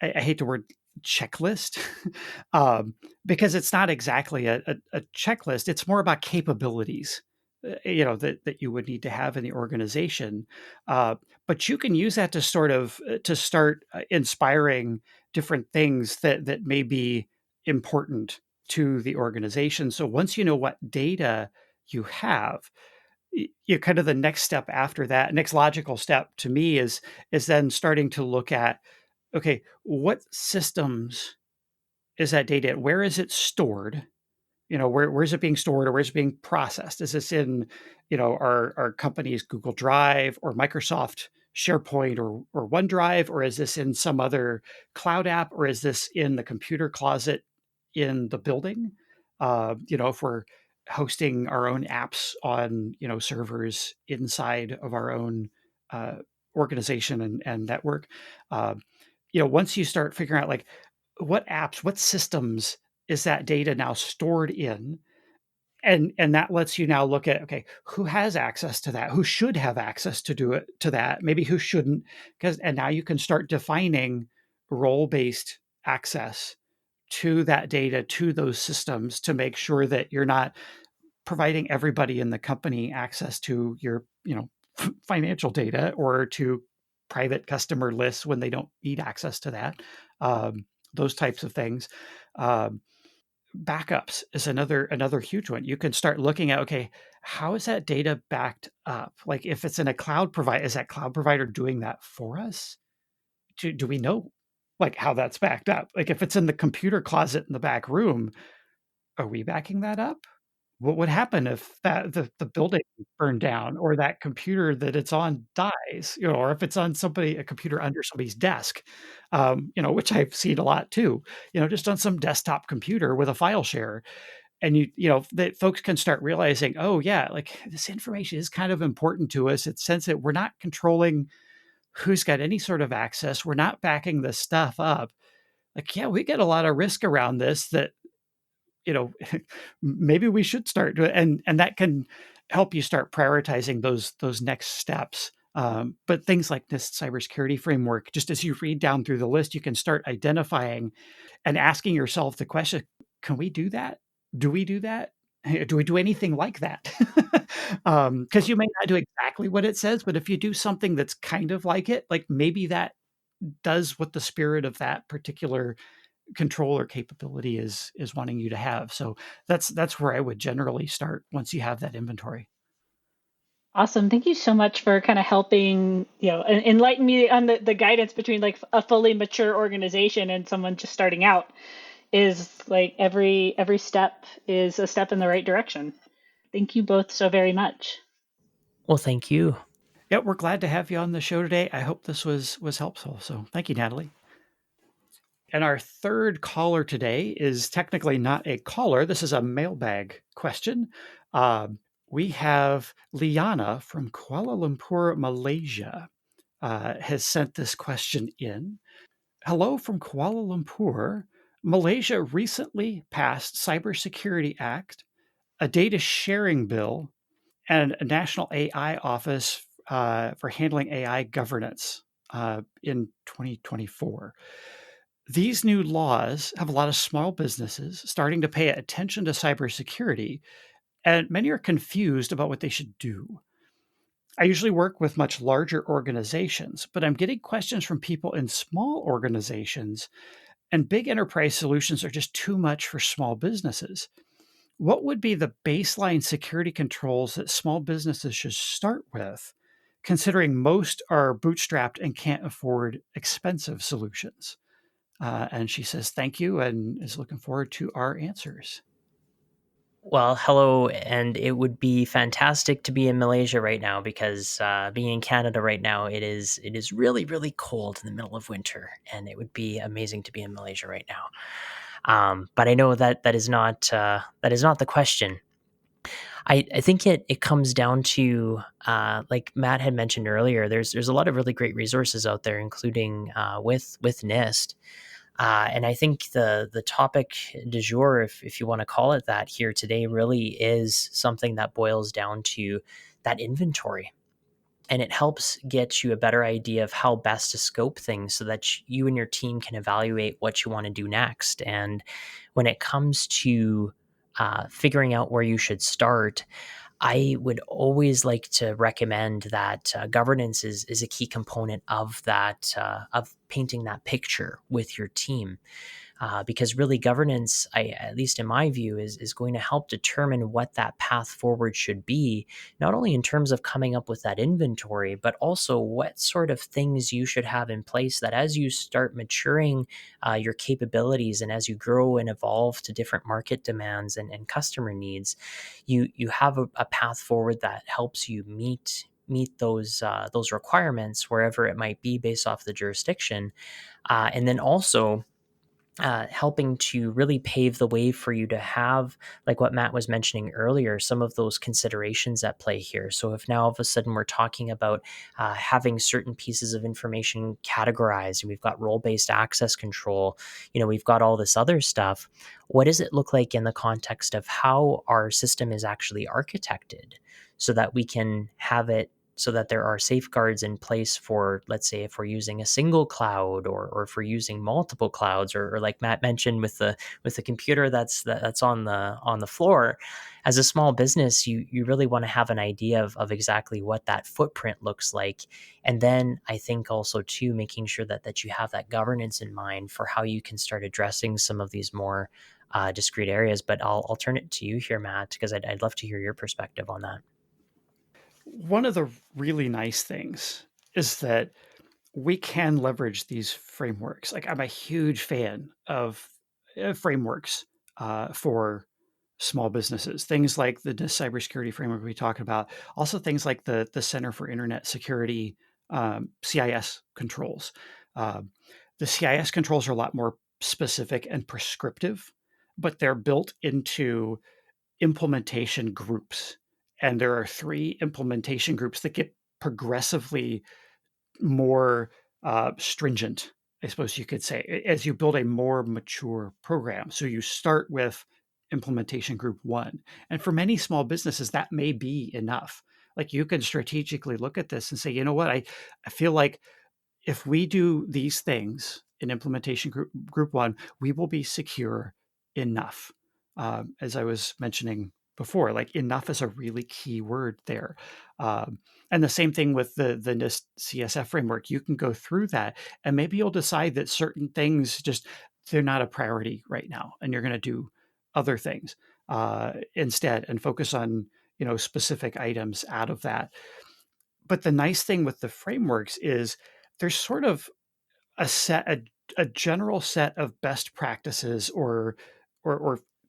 I hate the word checklist, because it's not exactly a checklist. It's more about capabilities, that you would need to have in the organization. Uh, but you can use that to sort of to start inspiring different things that may be important to the organization. So once you know what data you have, you kind of the next step after that, next logical step to me is then starting to look at, okay, what systems is that data at? Where is it stored? Where's it being stored, or where's it being processed? Is this in, our company's Google Drive or Microsoft SharePoint or OneDrive, or is this in some other cloud app, or is this in the computer closet in the building? If we're hosting our own apps on, servers inside of our own uh, organization and network, uh, once you start figuring out like what apps, what systems is that data now stored in, and that lets you now look at, okay, who has access to that, who should have access to do it to that, maybe who shouldn't, and now you can start defining role-based access to that data, to those systems, to make sure that you're not providing everybody in the company access to your, financial data, or to private customer lists when they don't need access to that. Those types of things. Um, Backups is another huge one. You can start looking at, okay, how is that data backed up? Like if it's in a cloud provider, is that cloud provider doing that for us? Do we know like how that's backed up? Like if it's in the computer closet in the back room, are we backing that up? What would happen if the building burned down, or that computer that it's on dies, or if it's on a computer under somebody's desk, which I've seen a lot too, just on some desktop computer with a file share. And that folks can start realizing, oh yeah, like this information is kind of important to us. It's since that we're not controlling who's got any sort of access, we're not backing this stuff up. Like, yeah, we get a lot of risk around this that you know maybe we should start doing, and that can help you start prioritizing those next steps. But things like this cybersecurity framework, just as you read down through the list, you can start identifying and asking yourself the question, can we do that? Do we do that? Do we do anything like that? Because you may not do exactly what it says, but if you do something that's kind of like it, like maybe that does what the spirit of that particular control or capability is wanting you to have. So that's where I would generally start once you have that inventory. Awesome. Thank you so much for kind of helping, enlighten me on the guidance between like a fully mature organization and someone just starting out. Is like every step is a step in the right direction. Thank you both so very much. Well, thank you. Yeah, we're glad to have you on the show today. I hope this was helpful. So thank you, Natalie. And our third caller today is technically not a caller. This is a mailbag question. We have Liana from Kuala Lumpur, Malaysia, has sent this question in. Hello from Kuala Lumpur. Malaysia recently passed Cybersecurity Act, a data sharing bill, and a national AI office for handling AI governance in 2024. These new laws have a lot of small businesses starting to pay attention to cybersecurity, and many are confused about what they should do. I usually work with much larger organizations, but I'm getting questions from people in small organizations, and big enterprise solutions are just too much for small businesses. What would be the baseline security controls that small businesses should start with, considering most are bootstrapped and can't afford expensive solutions? And she says, thank you, and is looking forward to our answers. Well, hello, and it would be fantastic to be in Malaysia right now because being in Canada right now, it is really really cold in the middle of winter, and it would be amazing to be in Malaysia right now. But I know that is not the question. I think it comes down to like Matt had mentioned earlier. There's a lot of really great resources out there, including with NIST. And I think the topic du jour, if you want to call it that, here today really is something that boils down to that inventory. And it helps get you a better idea of how best to scope things so that you and your team can evaluate what you want to do next. And when it comes to figuring out where you should start, I would always like to recommend that governance is a key component of that, of painting that picture with your team, because really governance, at least in my view, is going to help determine what that path forward should be, not only in terms of coming up with that inventory, but also what sort of things you should have in place that as you start maturing your capabilities and as you grow and evolve to different market demands and customer needs, you have a path forward that helps you meet those requirements wherever it might be based off the jurisdiction, and then also helping to really pave the way for you to have, like what Matt was mentioning earlier, some of those considerations at play here. So if now all of a sudden we're talking about having certain pieces of information categorized, and we've got role-based access control, we've got all this other stuff. What does it look like in the context of how our system is actually architected so that we can have it so that there are safeguards in place for, let's say, if we're using a single cloud, or if we're using multiple clouds, or like Matt mentioned with the computer that's on the floor. As a small business, you really want to have an idea of exactly what that footprint looks like. And then I think also too, making sure that you have that governance in mind for how you can start addressing some of these more discrete areas. But I'll turn it to you here, Matt, because I'd love to hear your perspective on that. One of the really nice things is that we can leverage these frameworks. Like, I'm a huge fan of frameworks for small businesses. Things like the cybersecurity framework we talked about. Also, things like the Center for Internet Security, CIS controls. Uh, the CIS controls are a lot more specific and prescriptive, but they're built into implementation groups. And there are 3 implementation groups that get progressively more stringent, I suppose you could say, as you build a more mature program. So you start with implementation group 1. And for many small businesses, that may be enough. Like, you can strategically look at this and say, you know what, I feel like if we do these things in implementation group 1, we will be secure enough. As I was mentioning before, like, enough is a really key word there. And the same thing with the NIST CSF framework. You can go through that, and maybe you'll decide that certain things just, they're not a priority right now, and you're going to do other things instead, and focus on specific items out of that. But the nice thing with the frameworks is there's sort of a general set of best practices, or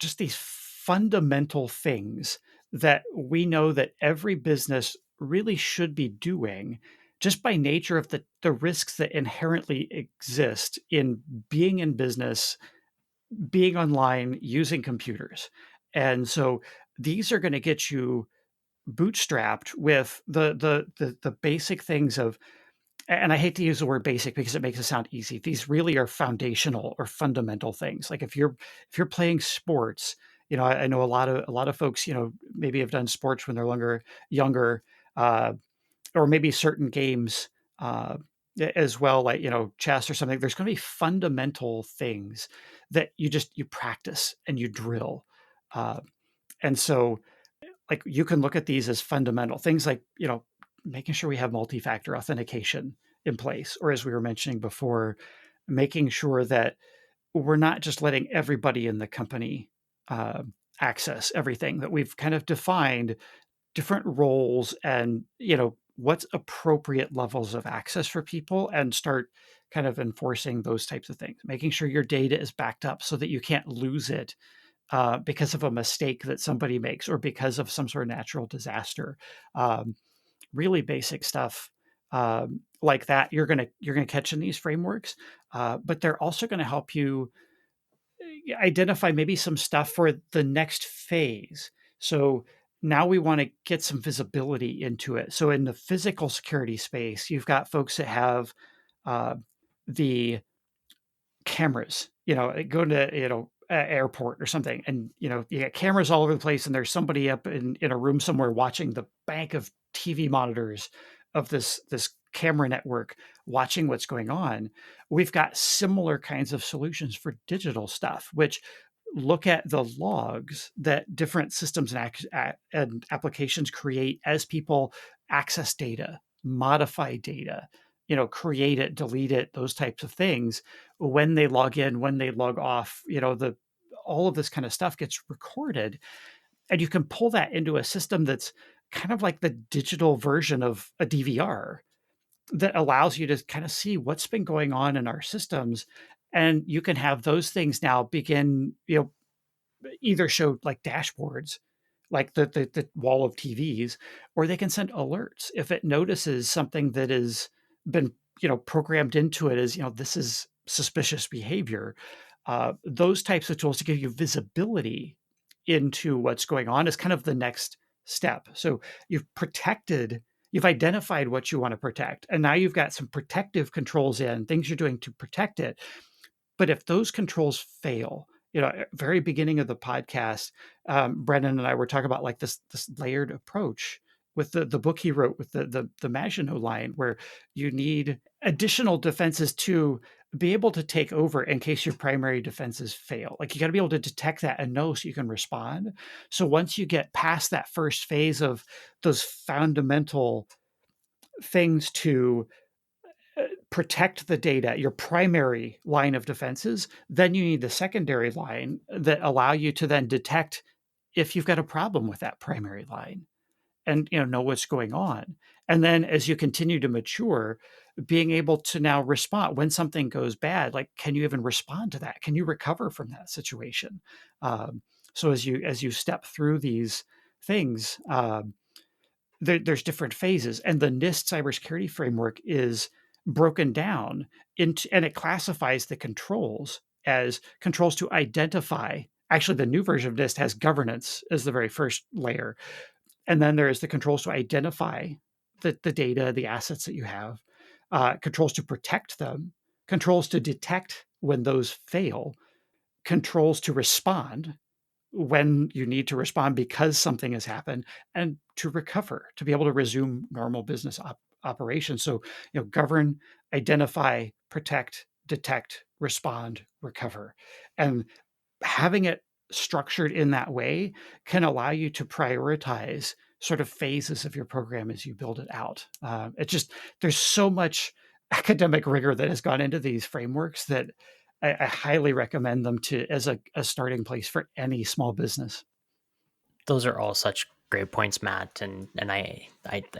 just these fundamental things that we know that every business really should be doing, just by nature of the risks that inherently exist in being in business, being online, using computers. And so these are going to get you bootstrapped with the basic things of, and I hate to use the word basic because it makes it sound easy. These really are foundational or fundamental things. Like, if you're playing sports, I know a lot of folks, maybe have done sports when they're younger, uh, or maybe certain games as well, like chess or something. There's going to be fundamental things that you practice and you drill, uh, and so, like, you can look at these as fundamental things, like making sure we have multi-factor authentication in place, or as we were mentioning before, making sure that we're not just letting everybody in the company uh, access everything, that we've kind of defined different roles and what's appropriate levels of access for people, and start kind of enforcing those types of things, making sure your data is backed up so that you can't lose it because of a mistake that somebody makes, or because of some sort of natural disaster. Um, Really basic stuff like that. You're gonna catch in these frameworks, but they're also going to help you identify maybe some stuff for the next phase. So now we want to get some visibility into it. So in the physical security space, you've got folks that have uh, the cameras, go to, airport or something, and, you got cameras all over the place, and there's somebody up in a room somewhere watching the bank of TV monitors of this camera network, watching what's going on. We've got similar kinds of solutions for digital stuff, which look at the logs that different systems and applications create as people access data, modify data, create it, delete it, those types of things. When they log in, when they log off, all of this kind of stuff gets recorded, and you can pull that into a system that's kind of like the digital version of a DVR that allows you to kind of see what's been going on in our systems. And you can have those things now begin, either show like dashboards, like the wall of TVs, or they can send alerts if it notices something that has been, programmed into it as, this is suspicious behavior. Those types of tools to give you visibility into what's going on is kind of the next step. So you've identified what you want to protect, and now you've got some protective controls in, things you're doing to protect it. But if those controls fail, very beginning of the podcast, Brennan and I were talking about like this layered approach with the book he wrote with the Maginot Line, where you need additional defenses to be able to take over in case your primary defenses fail. Like, you got to be able to detect that and know so you can respond. So once you get past that first phase of those fundamental things to protect the data, your primary line of defenses, then you need the secondary line that allow you to then detect if you've got a problem with that primary line and, know what's going on. And then as you continue to mature, being able to now respond when something goes bad, like, can you even respond to that? Can you recover from that situation? So as you step through these things, there's different phases, and the NIST cybersecurity framework is broken down into, and it classifies the controls as controls to identify. Actually, the new version of NIST has governance as the very first layer, and then there is the controls to identify the data, the assets that you have, controls to protect them, controls to detect when those fail, controls to respond when you need to respond because something has happened, and to recover, to be able to resume normal business operations. So, govern, identify, protect, detect, respond, recover. And having it structured in that way can allow you to prioritize sort of phases of your program as you build it out. There's so much academic rigor that has gone into these frameworks that I highly recommend them to as a starting place for any small business. Those are all such great points, Matt, and I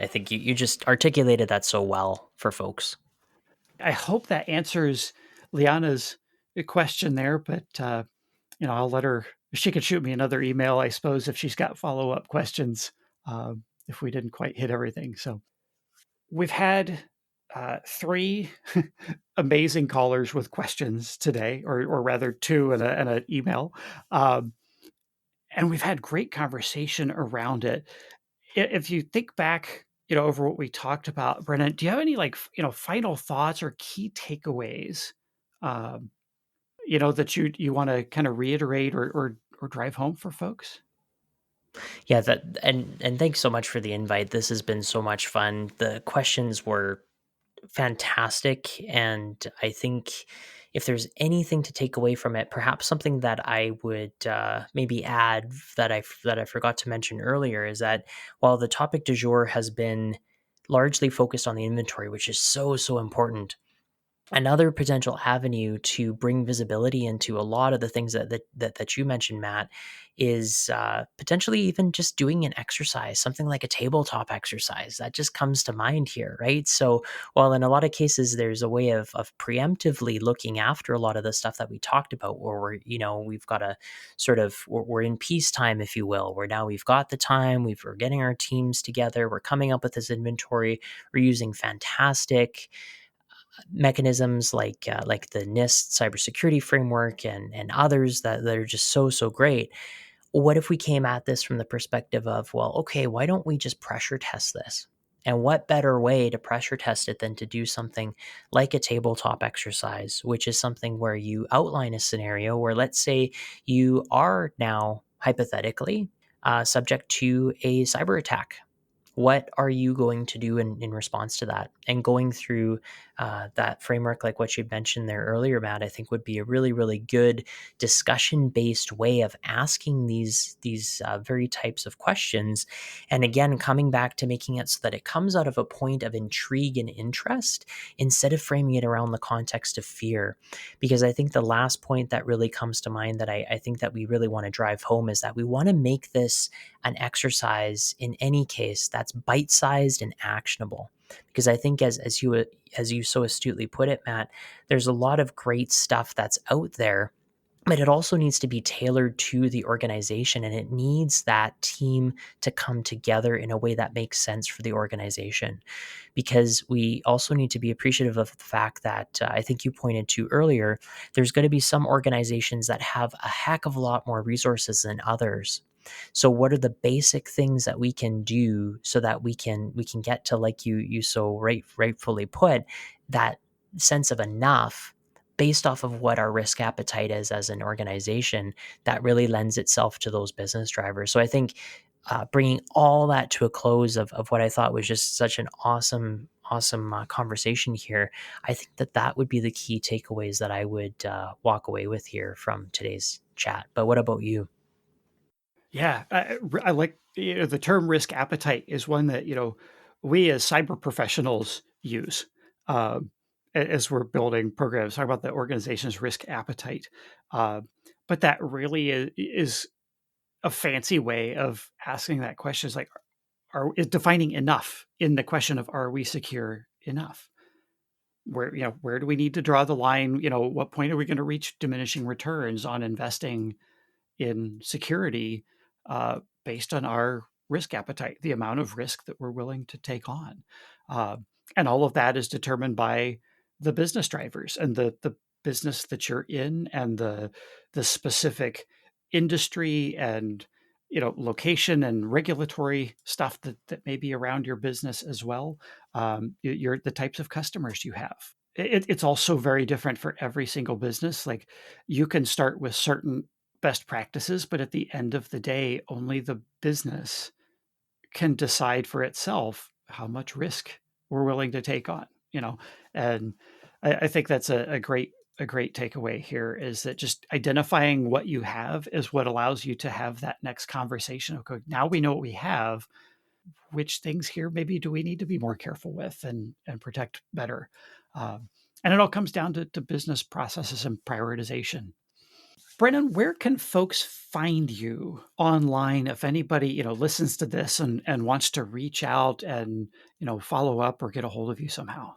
think you just articulated that so well for folks. I hope that answers Liana's question there, but I'll let her. She could shoot me another email, I suppose, if she's got follow-up questions, if we didn't quite hit everything. So we've had three amazing callers with questions today, or rather two and an email. And we've had great conversation around it. If you think back, over what we talked about, Brennan, do you have any final thoughts or key takeaways, um, that you want to kind of reiterate or drive home for folks? Yeah, and thanks so much for the invite. This has been so much fun. The questions were fantastic, and I think if there's anything to take away from it, perhaps something that I would maybe add that I forgot to mention earlier is that while the topic du jour has been largely focused on the inventory, which is so important, another potential avenue to bring visibility into a lot of the things that you mentioned, Matt, is potentially even just doing an exercise, something like a tabletop exercise. That just comes to mind here, right? So while in a lot of cases there's a way of preemptively looking after a lot of the stuff that we talked about, where we've got a sort of we're in peacetime, if you will, where now we've got the time, we're getting our teams together, we're coming up with this inventory, we're using fantastic mechanisms like the NIST cybersecurity framework and others that are just so great. What if we came at this from the perspective of, well, okay, why don't we just pressure test this? And what better way to pressure test it than to do something like a tabletop exercise, which is something where you outline a scenario where, let's say, you are now hypothetically subject to a cyber attack. What are you going to do in response to that? And going through that framework, like what you mentioned there earlier, Matt, I think would be a really, really good discussion-based way of asking these very types of questions. And again, coming back to making it so that it comes out of a point of intrigue and interest instead of framing it around the context of fear. Because I think the last point that really comes to mind that I think that we really want to drive home is that we want to make this an exercise in any case that's bite-sized and actionable. Because I think as you so astutely put it, Matt, there's a lot of great stuff that's out there, but it also needs to be tailored to the organization, and it needs that team to come together in a way that makes sense for the organization. Because we also need to be appreciative of the fact that I think you pointed to earlier, there's going to be some organizations that have a heck of a lot more resources than others. So what are the basic things that we can do so that we can get to, like you so rightfully put, that sense of enough based off of what our risk appetite is as an organization that really lends itself to those business drivers. So I think bringing all that to a close of what I thought was just such an awesome conversation here, I think that would be the key takeaways that I would walk away with here from today's chat. But what about you? Yeah, I like the term risk appetite is one that we as cyber professionals use as we're building programs. Talk about the organization's risk appetite, but that really is a fancy way of asking that question. Is like, is defining enough in the question of are we secure enough? Where do we need to draw the line? What point are we going to reach diminishing returns on investing in security based on our risk appetite, the amount of risk that we're willing to take on. And all of that is determined by the business drivers and the business that you're in and the specific industry and location and regulatory stuff that may be around your business as well. The types of customers you have. It's also very different for every single business. Like you can start with certain best practices, but at the end of the day, only the business can decide for itself how much risk we're willing to take on, and I think that's a great takeaway here is that just identifying what you have is what allows you to have that next conversation. Okay, now we know what we have. Which things here maybe do we need to be more careful with and protect better? And it all comes down to business processes and prioritization. Brennen, where can folks find you online if anybody, listens to this and wants to reach out and, follow up or get a hold of you somehow?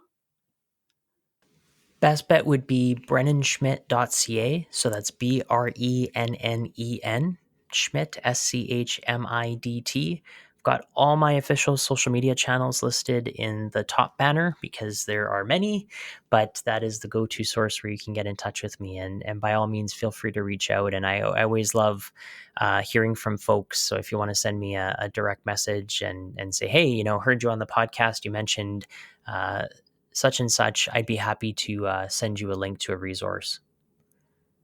Best bet would be brennenschmidt.ca. So that's BRENNEN Schmidt, SCHMIDT. I've got all my official social media channels listed in the top banner because there are many, but that is the go-to source where you can get in touch with me. And by all means, feel free to reach out. And I always love hearing from folks. So if you want to send me a direct message and say, hey, heard you on the podcast, you mentioned such and such, I'd be happy to send you a link to a resource.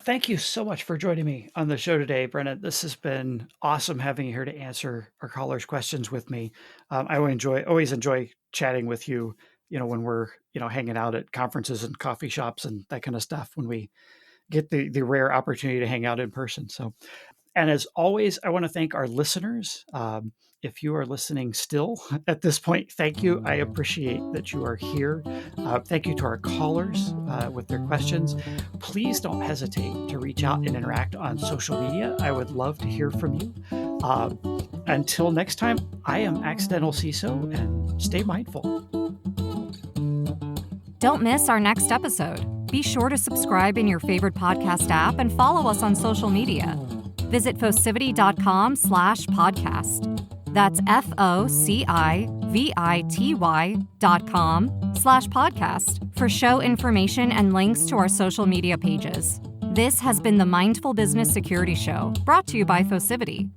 Thank you so much for joining me on the show today, Brennen. This has been awesome having you here to answer our callers' questions with me. I always enjoy chatting with you, when we're, hanging out at conferences and coffee shops and that kind of stuff, when we get the rare opportunity to hang out in person. So, and as always, I want to thank our listeners. If you are listening still at this point, thank you. I appreciate that you are here. Thank you to our callers with their questions. Please don't hesitate to reach out and interact on social media. I would love to hear from you. Until next time, I am Accidental CISO, and stay mindful. Don't miss our next episode. Be sure to subscribe in your favorite podcast app and follow us on social media. Visit focivity.com/podcast. That's FOCIVITY.com/podcast for show information and links to our social media pages. This has been the Mindful Business Security Show, brought to you by Focivity.